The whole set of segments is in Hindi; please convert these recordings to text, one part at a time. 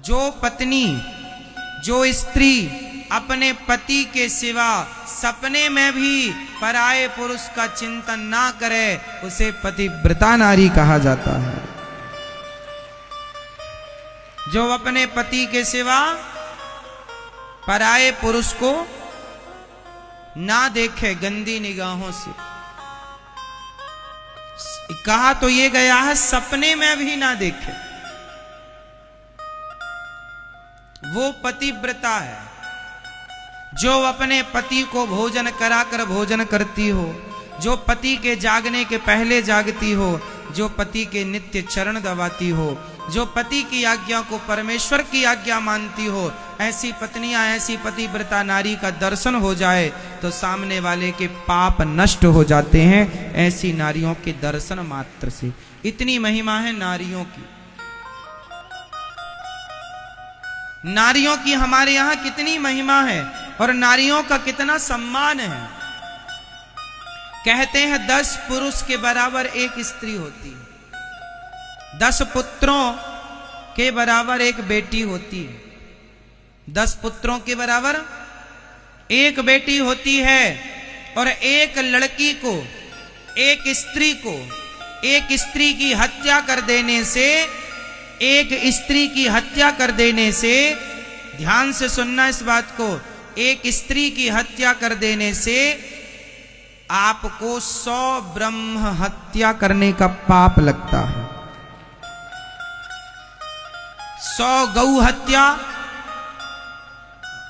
जो पत्नी, जो स्त्री अपने पति के सिवा सपने में भी पराये पुरुष का चिंतन ना करे, उसे पतिव्रता नारी कहा जाता है। जो अपने पति के सिवा पराये पुरुष को ना देखे गंदी निगाहों से, कहा तो ये गया है सपने में भी ना देखे, वो पतिव्रता है। जो अपने पति को भोजन कराकर भोजन करती हो, जो पति के जागने के पहले जागती हो, जो पति के नित्य चरण दबाती हो, जो पति की आज्ञा को परमेश्वर की आज्ञा मानती हो, ऐसी पत्नियां, ऐसी पतिव्रता नारी का दर्शन हो जाए तो सामने वाले के पाप नष्ट हो जाते हैं। ऐसी नारियों के दर्शन मात्र से। इतनी महिमा है नारियों की। नारियों की हमारे यहां कितनी महिमा है और नारियों का कितना सम्मान है। कहते हैं 10 पुरुष के बराबर एक स्त्री होती है, 10 पुत्रों के बराबर एक बेटी होती है, 10 पुत्रों के बराबर एक बेटी होती है। और एक लड़की को, एक स्त्री को, एक स्त्री की हत्या कर देने से, एक स्त्री की हत्या कर देने से, ध्यान से सुनना इस बात को, एक स्त्री की हत्या कर देने से आपको 100 ब्रह्म हत्या करने का पाप लगता है। 100 गौ हत्या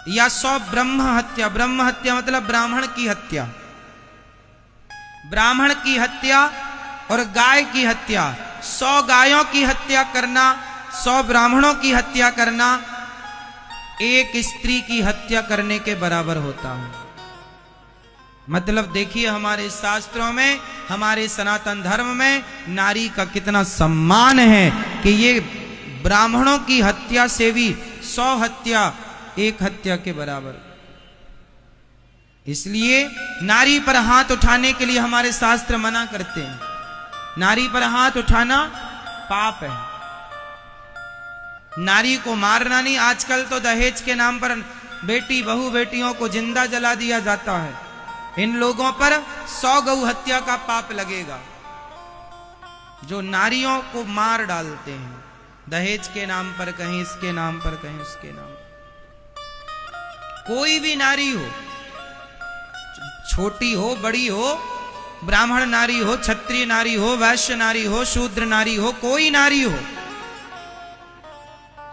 या 100 ब्रह्म हत्या। ब्रह्म हत्या मतलब ब्राह्मण की हत्या। ब्राह्मण की हत्या और गाय की हत्या, 100 गायों की हत्या करना, 100 ब्राह्मणों की हत्या करना एक स्त्री की हत्या करने के बराबर होता है। मतलब देखिए हमारे शास्त्रों में, हमारे सनातन धर्म में नारी का कितना सम्मान है कि ये ब्राह्मणों की हत्या से भी 100 हत्या एक हत्या के बराबर। इसलिए नारी पर हाथ उठाने के लिए हमारे शास्त्र मना करते हैं। नारी पर हाथ उठाना पाप है। नारी को मारना नहीं। आजकल तो दहेज के नाम पर बेटी, बहू, बेटियों को जिंदा जला दिया जाता है। इन लोगों पर 100 गौ हत्या का पाप लगेगा, जो नारियों को मार डालते हैं दहेज के नाम पर, कहीं इसके नाम पर, कहीं उसके नाम पर। कोई भी नारी हो, छोटी हो, बड़ी हो, ब्राह्मण नारी हो, क्षत्रिय नारी हो, वैश्य नारी हो, शूद्र नारी हो, कोई नारी हो,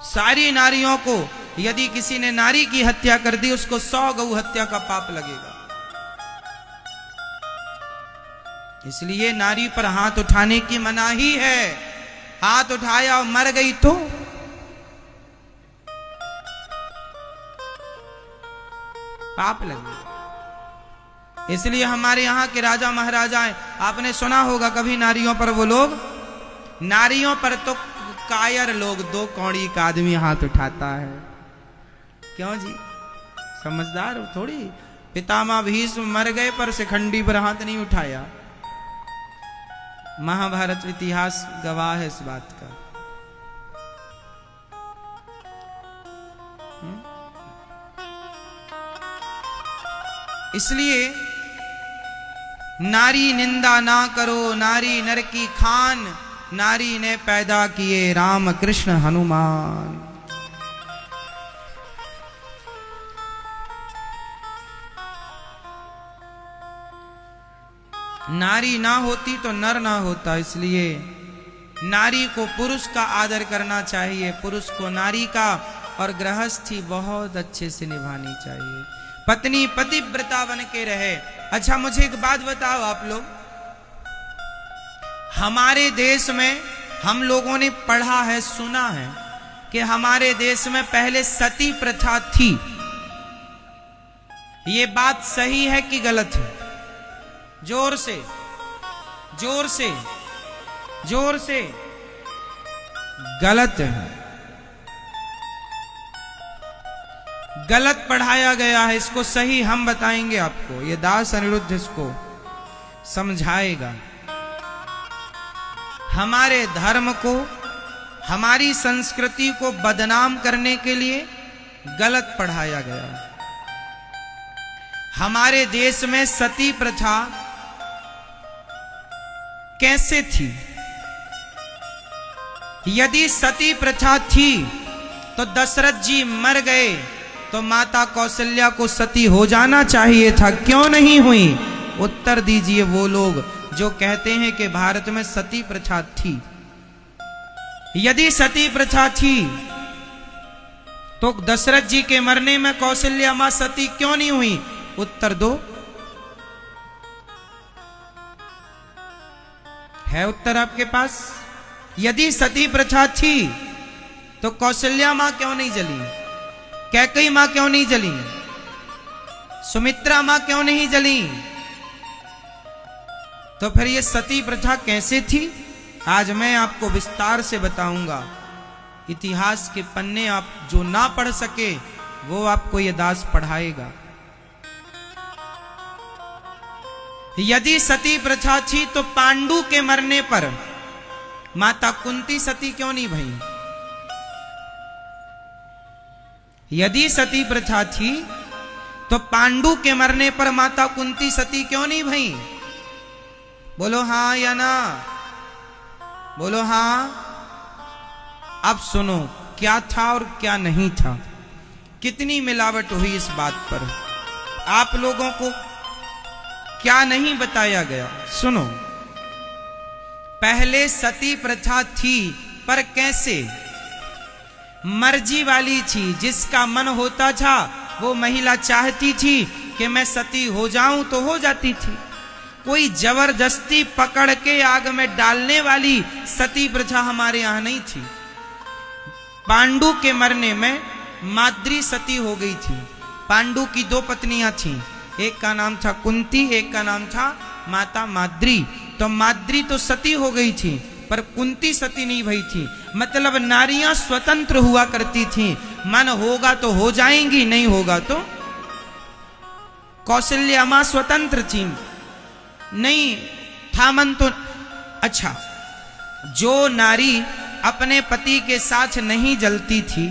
सारी नारियों को यदि किसी ने नारी की हत्या कर दी, उसको 100 गौ हत्या का पाप लगेगा। इसलिए नारी पर हाथ उठाने की मनाही है। हाथ उठाया और मर गई तो पाप लगेगा। इसलिए हमारे यहाँ के राजा महाराजाएं, आपने सुना होगा कभी नारियों पर, वो लोग, नारियों पर तो कायर लोग, 2 कौड़ी का आदमी हाथ उठाता है। क्यों जी, समझदार हो थोड़ी। पितामह भीष्म मर गए पर शिखंडी पर हाथ नहीं उठाया। महाभारत इतिहास गवाह है इस बात का। इसलिए नारी निंदा ना करो, नारी नर की खान, नारी ने पैदा किए राम कृष्ण हनुमान। नारी ना होती तो नर ना होता। इसलिए नारी को पुरुष का आदर करना चाहिए, पुरुष को नारी का, और गृहस्थी बहुत अच्छे से निभानी चाहिए। पत्नी पतिव्रता बन के रहे। अच्छा मुझे एक बात बताओ आप लोग, हमारे देश में हम लोगों ने पढ़ा है, सुना है कि हमारे देश में पहले सती प्रथा थी। ये बात सही है कि गलत है? जोर से, जोर से, जोर से। गलत है, गलत पढ़ाया गया है। इसको सही हम बताएंगे आपको। ये दास अनिरुद्ध इसको समझाएगा। हमारे धर्म को, हमारी संस्कृति को बदनाम करने के लिए गलत पढ़ाया गया। हमारे देश में सती प्रथा कैसे थी? यदि सती प्रथा थी तो दशरथ जी मर गए तो माता कौशल्या को सती हो जाना चाहिए था, क्यों नहीं हुई? उत्तर दीजिए वो लोग जो कहते हैं कि भारत में सती प्रथा थी। यदि सती प्रथा थी तो दशरथ जी के मरने में कौशल्या मां सती क्यों नहीं हुई? उत्तर दो। है उत्तर आपके पास? यदि सती प्रथा थी तो कौशल्या मां क्यों नहीं जली? कैकेयी मां क्यों नहीं जली? सुमित्रा मां क्यों नहीं जली? तो फिर ये सती प्रथा कैसे थी? आज मैं आपको विस्तार से बताऊंगा। इतिहास के पन्ने आप जो ना पढ़ सके वो आपको ये दास पढ़ाएगा। यदि सती प्रथा थी तो पांडु के मरने पर माता कुंती सती क्यों नहीं भई? यदि सती प्रथा थी तो पांडु के मरने पर माता कुंती सती क्यों नहीं भई? बोलो हां या ना? बोलो हां। अब सुनो क्या था और क्या नहीं था, कितनी मिलावट हुई इस बात पर। आप लोगों को क्या नहीं बताया गया, सुनो। पहले सती प्रथा थी पर कैसे? मर्जी वाली थी, जिसका मन होता था वो महिला चाहती थी कि मैं सती हो जाऊं तो हो जाती थी। कोई जबरदस्ती पकड़ के आग में डालने वाली सती प्रथा हमारे यहां नहीं थी। पांडु के मरने में माद्री सती हो गई थी। पांडु की दो पत्नियां थीं, एक का नाम था कुंती, एक का नाम था माता माद्री। तो माद्री तो सती हो गई थी पर कुंती सती नहीं भई थी। मतलब नारियां स्वतंत्र हुआ करती थीं, मन होगा तो हो जाएंगी, नहीं होगा तो। कौशल्या मां स्वतंत्र थी, नहीं था मन तो। अच्छा, जो नारी अपने पति के साथ नहीं जलती थी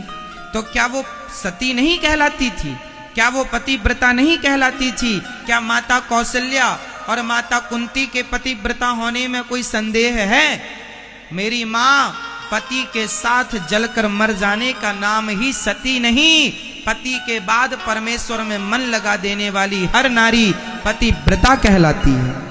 तो क्या वो सती नहीं कहलाती थी? क्या वो पतिव्रता नहीं कहलाती थी? क्या माता कौशल्या और माता कुंती के पतिव्रता होने में कोई संदेह है? मेरी मां पति के साथ जलकर मर जाने का नाम ही सती नहीं। पति के बाद परमेश्वर में मन लगा देने वाली हर नारी पतिव्रता कहलाती है।